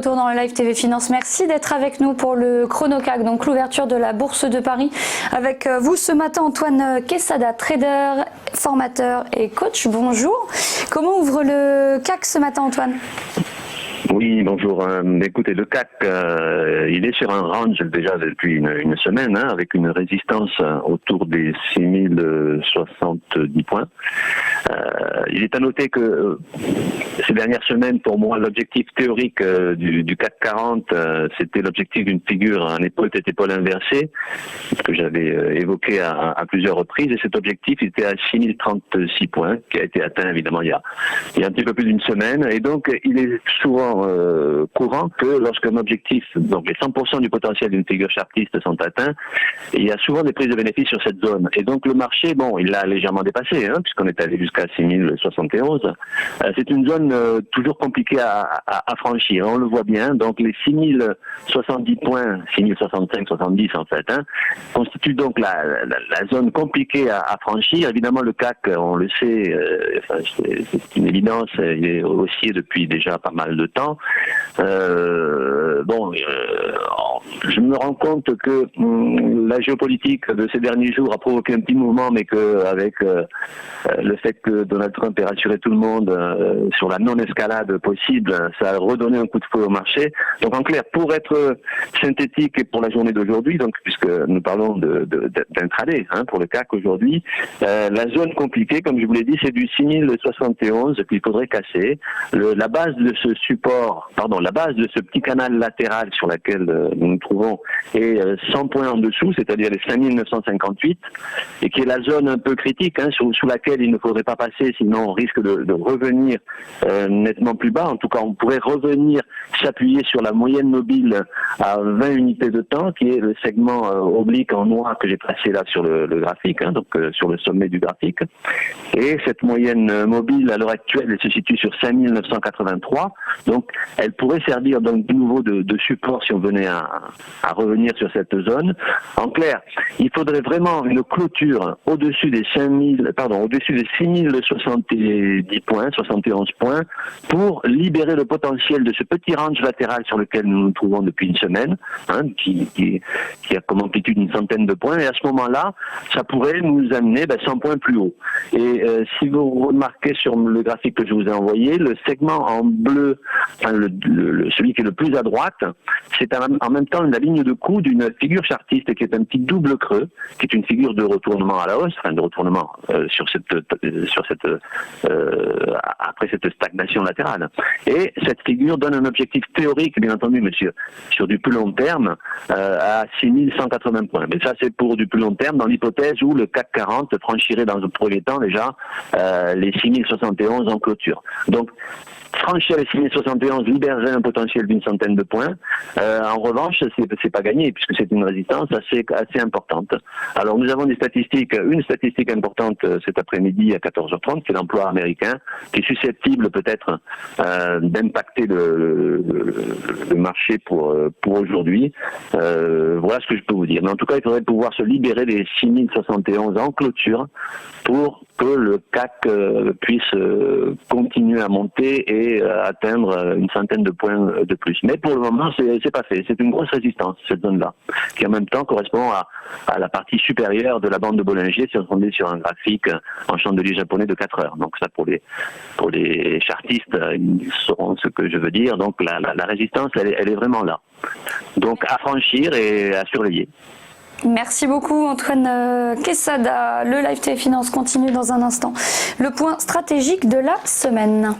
retour dans le Live TV Finance. Merci d'être avec nous pour le Chrono-CAC, donc l'ouverture de la Bourse de Paris. Avec vous ce matin, Antoine Quesada, trader, formateur et coach. Bonjour. Comment ouvre le CAC ce matin, Antoine ? Oui, bonjour. Écoutez, le CAC, il est sur un range déjà depuis une semaine, avec une résistance autour des 6070 points. Il est à noter que ces dernières semaines, pour moi, l'objectif théorique du CAC 40, c'était l'objectif d'une figure en épaule-tête-épaule inversée, que j'avais évoqué à plusieurs reprises, et cet objectif était à 6036 points, qui a été atteint évidemment il y a un petit peu plus d'une semaine, et donc il est souvent courant que lorsqu'un objectif, donc les 100% du potentiel d'une figure chartiste sont atteints, il y a souvent des prises de bénéfices sur cette zone. Et donc le marché, bon, il l'a légèrement dépassé, puisqu'on est allé jusqu'à 6071. C'est une zone toujours compliquée à franchir, on le voit bien. Donc les 6070 points, 6065, 70 en fait, constituent donc la zone compliquée à franchir. Évidemment le CAC, on le sait, c'est une évidence, il est haussier depuis déjà pas mal de temps. Je me rends compte que la géopolitique de ces derniers jours a provoqué un petit mouvement, mais qu'avec le fait que Donald Trump ait rassuré tout le monde sur la non-escalade possible, ça a redonné un coup de feu au marché. Donc en clair, pour être synthétique et pour la journée d'aujourd'hui, donc puisque nous parlons d'intraday pour le CAC aujourd'hui, la zone compliquée, comme je vous l'ai dit, c'est du 6071 qu'il faudrait casser. La base de ce la base de ce petit canal latéral sur laquelle nous nous trouvons est 100 points en dessous, c'est-à-dire les 5958, et qui est la zone un peu critique, sous laquelle il ne faudrait pas passer, sinon on risque de revenir nettement plus bas. En tout cas, on pourrait revenir s'appuyer sur la moyenne mobile à 20 unités de temps, qui est le segment oblique en noir que j'ai tracé là sur le graphique, donc sur le sommet du graphique. Et cette moyenne mobile, à l'heure actuelle, elle se situe sur 5983. Donc, elle pourrait servir donc de nouveau de support si on venait à revenir sur cette zone. En clair, il faudrait vraiment une clôture au-dessus des 6070 points, 71 points, pour libérer le potentiel de ce petit range latéral sur lequel nous nous trouvons depuis une semaine, qui a comme amplitude une centaine de points. Et à ce moment-là, ça pourrait nous amener 100 points plus haut. Et si vous remarquez sur le graphique que je vous ai envoyé, le segment en bleu, celui qui est le plus à droite, c'est en même temps la ligne de coup d'une figure chartiste qui est un petit double creux, qui est une figure de retournement à la hausse, de retournement après cette stagnation latérale. Et cette figure donne un objectif théorique, bien entendu, monsieur, sur du plus long terme, à 6180 points. Mais ça, c'est pour du plus long terme, dans l'hypothèse où le CAC 40 franchirait dans un premier temps déjà les 6071 en clôture. Donc, franchir les 6071 libérerait un potentiel d'une centaine de points. En revanche, c'est pas gagné puisque c'est une résistance assez importante. Alors nous avons une statistique importante cet après-midi à 14h30, c'est l'emploi américain, qui est susceptible peut-être d'impacter le marché pour aujourd'hui. Voilà ce que je peux vous dire. Mais en tout cas, il faudrait pouvoir se libérer des 6071 en clôture pour que le CAC puisse continuer à monter et atteindre une centaine de points de plus. Mais pour le moment, c'est pas fait. C'est une grosse résistance, cette zone-là, qui en même temps correspond à la partie supérieure de la bande de Bollinger si on est sur un graphique en chandelier japonais de 4 heures. Donc ça, pour les chartistes, ils sauront ce que je veux dire. Donc la résistance, elle est vraiment là. Donc à franchir et à surveiller. Merci beaucoup Antoine Quesada. Le Live TV Finance continue dans un instant. Le point stratégique de la semaine.